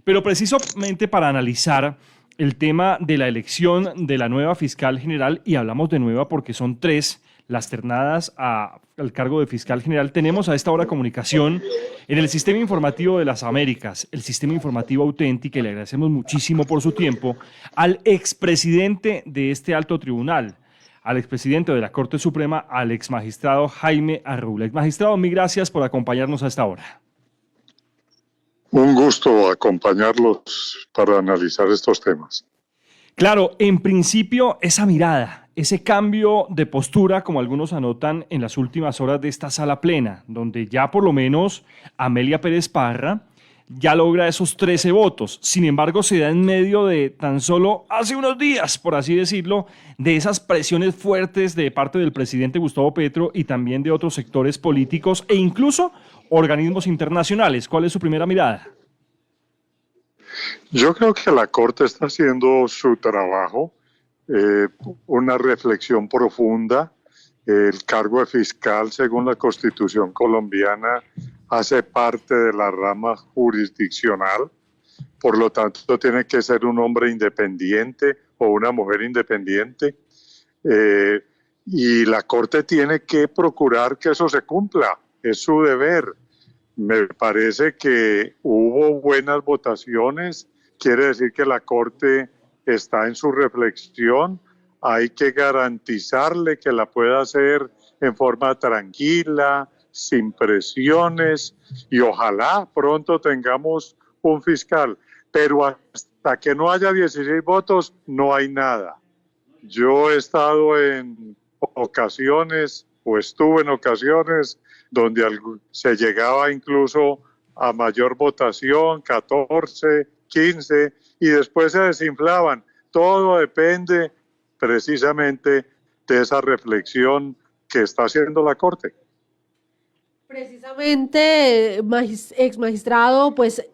Pero precisamente para analizar el tema de la elección de la nueva fiscal general, y hablamos de nueva porque son tres las ternadas al cargo de fiscal general, tenemos a esta hora comunicación en el Sistema Informativo de las Américas, el Sistema Informativo Auténtico, y le agradecemos muchísimo por su tiempo, al expresidente de este alto tribunal, al expresidente de la Corte Suprema, al exmagistrado Jaime Arrula. Exmagistrado, mil gracias por acompañarnos a esta hora. Un gusto acompañarlos para analizar estos temas. Claro, en principio esa mirada, ese cambio de postura, como algunos anotan en las últimas horas de esta sala plena, donde ya por lo menos Amelia Pérez Parra ya logra esos 13 votos. Sin embargo, se da en medio de tan solo hace unos días, por así decirlo, de esas presiones fuertes de parte del presidente Gustavo Petro y también de otros sectores políticos e incluso organismos internacionales. ¿Cuál es su primera mirada? Yo creo que la Corte está haciendo su trabajo, una reflexión profunda. El cargo de fiscal, según la Constitución colombiana, hace parte de la rama jurisdiccional, por lo tanto tiene que ser un hombre independiente o una mujer independiente, y la Corte tiene que procurar que eso se cumpla, es su deber. Me parece que hubo buenas votaciones, quiere decir que la Corte está en su reflexión, hay que garantizarle que la pueda hacer en forma tranquila, sin presiones, y ojalá pronto tengamos un fiscal, pero hasta que no haya 16 votos no hay nada. Yo he estado en ocasiones, o estuve en ocasiones, donde se llegaba incluso a mayor votación, 14, 15, y después se desinflaban. Todo depende precisamente de esa reflexión que está haciendo la Corte. Precisamente, ex magistrado, pues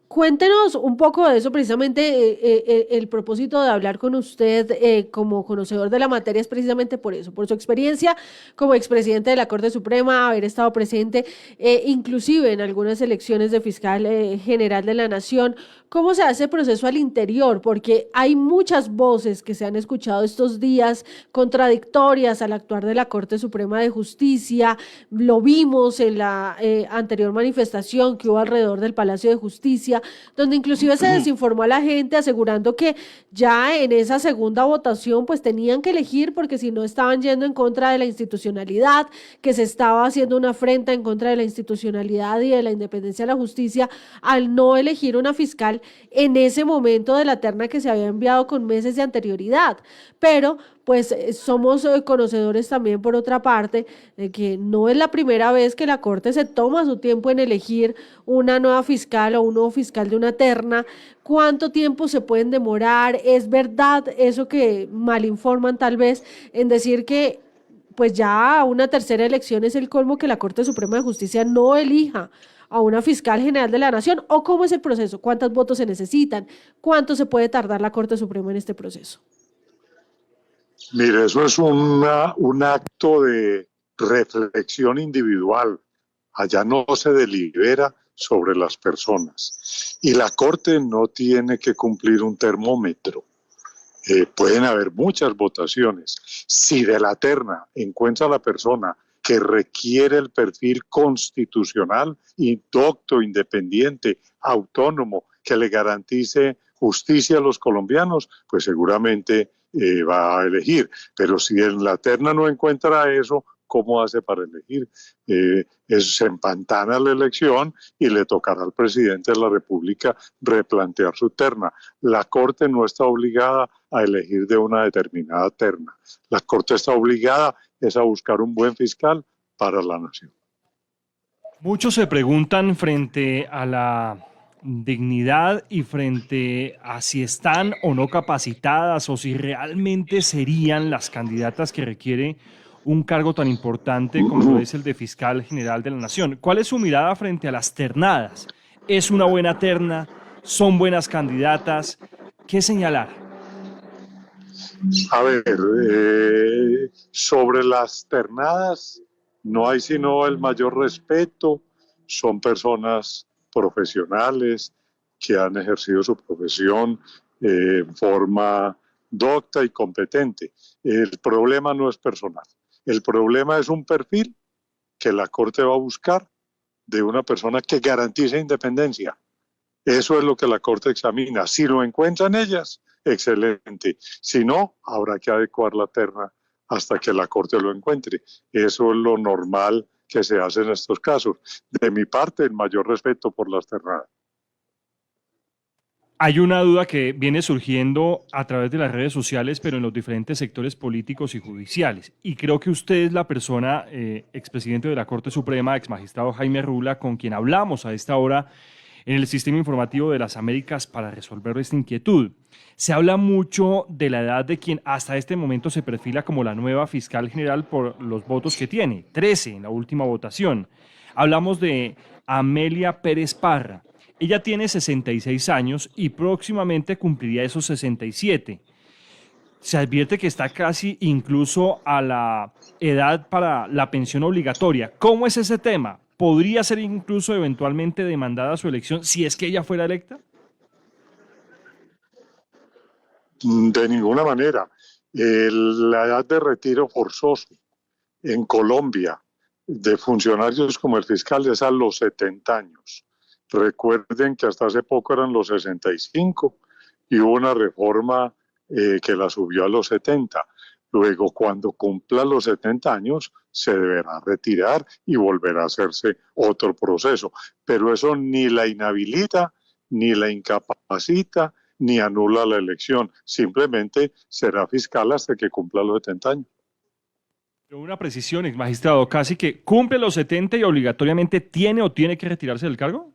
cuéntenos un poco de eso, precisamente el propósito de hablar con usted como conocedor de la materia es precisamente por eso, por su experiencia como expresidente de la Corte Suprema, haber estado presente inclusive en algunas elecciones de fiscal general de la Nación. ¿Cómo se hace el proceso al interior? Porque hay muchas voces que se han escuchado estos días contradictorias al actuar de la Corte Suprema de Justicia. Lo vimos en la anterior manifestación que hubo alrededor del Palacio de Justicia, donde inclusive se desinformó a la gente asegurando que ya en esa segunda votación pues tenían que elegir porque si no estaban yendo en contra de la institucionalidad, que se estaba haciendo una afrenta en contra de la institucionalidad y de la independencia de la justicia al no elegir una fiscal en ese momento de la terna que se había enviado con meses de anterioridad. Pero pues somos conocedores también por otra parte de que no es la primera vez que la Corte se toma su tiempo en elegir una nueva fiscal o un nuevo fiscal de una terna. ¿Cuánto tiempo se pueden demorar? ¿Es verdad eso que malinforman tal vez en decir que pues ya una tercera elección es el colmo que la Corte Suprema de Justicia no elija a una fiscal general de la Nación? ¿O cómo es el proceso? ¿Cuántos votos se necesitan? ¿Cuánto se puede tardar la Corte Suprema en este proceso? Mire, eso es un acto de reflexión individual. Allá no se delibera sobre las personas. Y la Corte no tiene que cumplir un termómetro. Pueden haber muchas votaciones. Si de la terna encuentra la persona que requiere el perfil constitucional, indocto, independiente, autónomo, que le garantice justicia a los colombianos, pues seguramente va a elegir. Pero si en la terna no encuentra eso, ¿cómo hace para elegir? Se empantana la elección y le tocará al presidente de la República replantear su terna. La Corte no está obligada a elegir de una determinada terna. La Corte está obligada es a buscar un buen fiscal para la nación. Muchos se preguntan frente a la dignidad y frente a si están o no capacitadas o si realmente serían las candidatas que requiere un cargo tan importante como lo es el de fiscal general de la Nación. ¿Cuál es su mirada frente a las ternadas? ¿Es una buena terna? ¿Son buenas candidatas? ¿Qué señalar? A ver, sobre las ternadas no hay sino el mayor respeto. Son personas profesionales, que han ejercido su profesión en forma docta y competente. El problema no es personal. El problema es un perfil que la Corte va a buscar de una persona que garantice independencia. Eso es lo que la Corte examina. Si lo encuentran ellas, excelente. Si no, habrá que adecuar la terna hasta que la Corte lo encuentre. Eso es lo normal que se hace en estos casos. De mi parte, el mayor respeto por las ternadas. Hay una duda que viene surgiendo a través de las redes sociales, pero en los diferentes sectores políticos y judiciales. Y creo que usted es la persona, expresidente de la Corte Suprema, exmagistrado Jaime Rula, con quien hablamos a esta hora en el Sistema Informativo de las Américas para resolver esta inquietud. Se habla mucho de la edad de quien hasta este momento se perfila como la nueva fiscal general por los votos que tiene, 13 en la última votación. Hablamos de Amelia Pérez Parra. Ella tiene 66 años y próximamente cumpliría esos 67. Se advierte que está casi incluso a la edad para la pensión obligatoria. ¿Cómo es ese tema? ¿Podría ser incluso eventualmente demandada su elección si es que ella fuera electa? De ninguna manera. La edad de retiro forzoso en Colombia de funcionarios como el fiscal es a los 70 años. Recuerden que hasta hace poco eran los 65 y hubo una reforma que la subió a los 70. Luego, cuando cumpla los 70 años, se deberá retirar y volverá a hacerse otro proceso. Pero eso ni la inhabilita, ni la incapacita, ni anula la elección. Simplemente será fiscal hasta que cumpla los 70 años. Pero una precisión, exmagistrado, casi que cumple los 70 y obligatoriamente tiene o tiene que retirarse del cargo.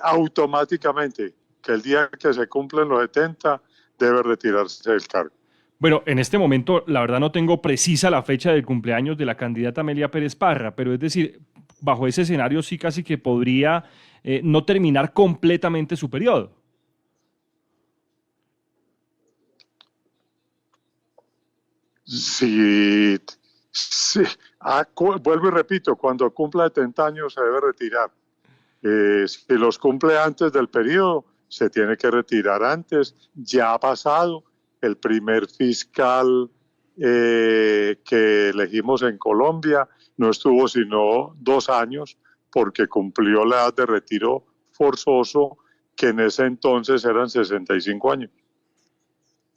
Automáticamente, que el día que se cumplen los 70 debe retirarse del cargo. Bueno, en este momento la verdad no tengo precisa la fecha del cumpleaños de la candidata Amelia Pérez Parra, pero es decir, bajo ese escenario sí casi que podría no terminar completamente su periodo. Sí, vuelvo y repito, cuando cumpla 70 años se debe retirar. Si los cumple antes del periodo, se tiene que retirar antes. Ya ha pasado. El primer fiscal que elegimos en Colombia no estuvo sino 2 años porque cumplió la edad de retiro forzoso, que en ese entonces eran 65 años.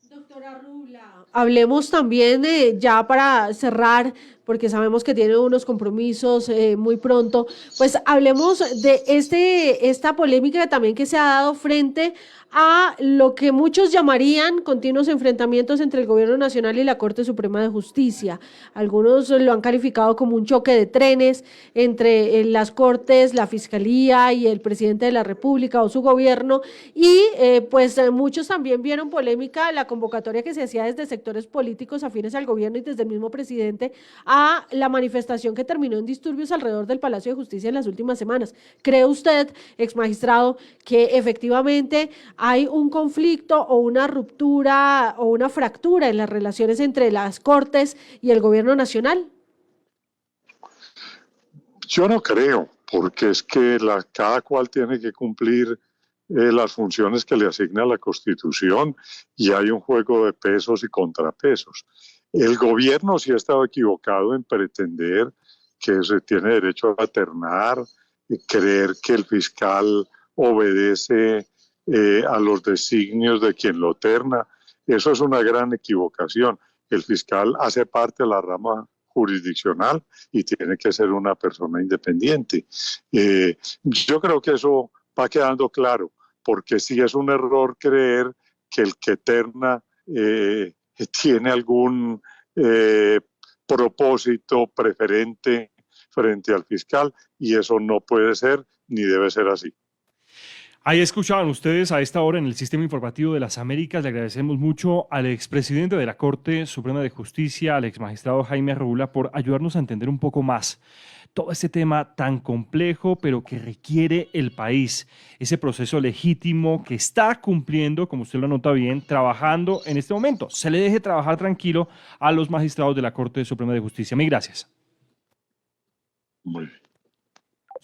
Doctora Rula, hablemos también, ya para cerrar, porque sabemos que tiene unos compromisos muy pronto, pues hablemos de esta polémica también que se ha dado frente a lo que muchos llamarían continuos enfrentamientos entre el Gobierno Nacional y la Corte Suprema de Justicia. Algunos lo han calificado como un choque de trenes entre las Cortes, la Fiscalía y el Presidente de la República o su gobierno, y pues muchos también vieron polémica la convocatoria que se hacía desde sectores políticos afines al gobierno y desde el mismo presidente a la manifestación que terminó en disturbios alrededor del Palacio de Justicia en las últimas semanas. ¿Cree usted, exmagistrado, que efectivamente hay un conflicto o una ruptura o una fractura en las relaciones entre las Cortes y el gobierno nacional? Yo no creo, porque es que cada cual tiene que cumplir las funciones que le asigna la Constitución y hay un juego de pesos y contrapesos. El gobierno sí ha estado equivocado en pretender que se tiene derecho a alternar, creer que el fiscal obedece a los designios de quien lo terna. Eso es una gran equivocación. El fiscal hace parte de la rama jurisdiccional y tiene que ser una persona independiente. Yo creo que eso va quedando claro, porque sí es un error creer que el que terna tiene algún propósito preferente frente al fiscal, y eso no puede ser ni debe ser así. Ahí escuchaban ustedes a esta hora en el Sistema Informativo de las Américas. Le agradecemos mucho al expresidente de la Corte Suprema de Justicia, al exmagistrado Jaime Rula, por ayudarnos a entender un poco más todo este tema tan complejo, pero que requiere el país. Ese proceso legítimo que está cumpliendo, como usted lo nota bien, trabajando en este momento. Se le deje trabajar tranquilo a los magistrados de la Corte Suprema de Justicia. Mil gracias. Muy bien.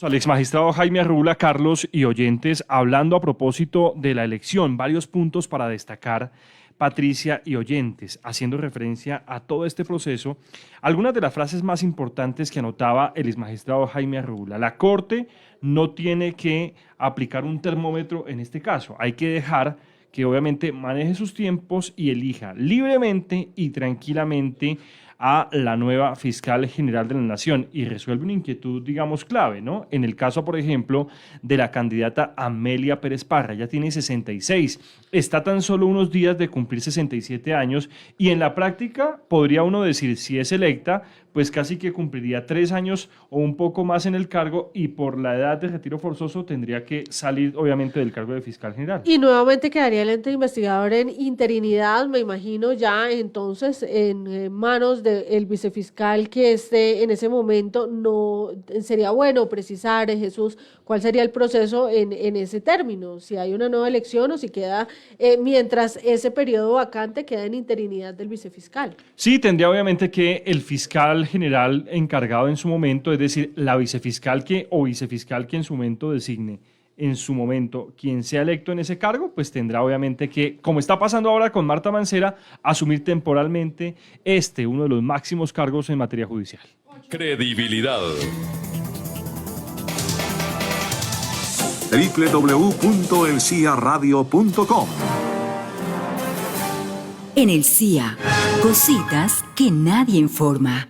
Al exmagistrado Jaime Arrula, Carlos y oyentes, hablando a propósito de la elección, varios puntos para destacar, Patricia y oyentes, haciendo referencia a todo este proceso, algunas de las frases más importantes que anotaba el exmagistrado Jaime Arrula. La Corte no tiene que aplicar un termómetro en este caso, hay que dejar que obviamente maneje sus tiempos y elija libremente y tranquilamente a la nueva fiscal general de la Nación y resuelve una inquietud, digamos, clave, ¿no? En el caso, por ejemplo, de la candidata Amelia Pérez Parra, ella tiene 66, está tan solo unos días de cumplir 67 años y en la práctica podría uno decir, si es electa, pues casi que cumpliría 3 años o un poco más en el cargo y por la edad de retiro forzoso tendría que salir, obviamente, del cargo de fiscal general. Y nuevamente quedaría el ente investigador en interinidad, me imagino, ya entonces en manos del vicefiscal que esté en ese momento. No sería bueno precisar, Jesús, cuál sería el proceso en ese término, si hay una nueva elección o si queda, mientras ese periodo vacante queda en interinidad del vicefiscal. Sí, tendría obviamente que el fiscal general encargado en su momento, es decir, la vicefiscal o vicefiscal que en su momento designe, en su momento, quien sea electo en ese cargo, pues tendrá obviamente que, como está pasando ahora con Marta Mancera, asumir temporalmente uno de los máximos cargos en materia judicial. Credibilidad. www.elciaradio.com. En el CIA, cositas que nadie informa.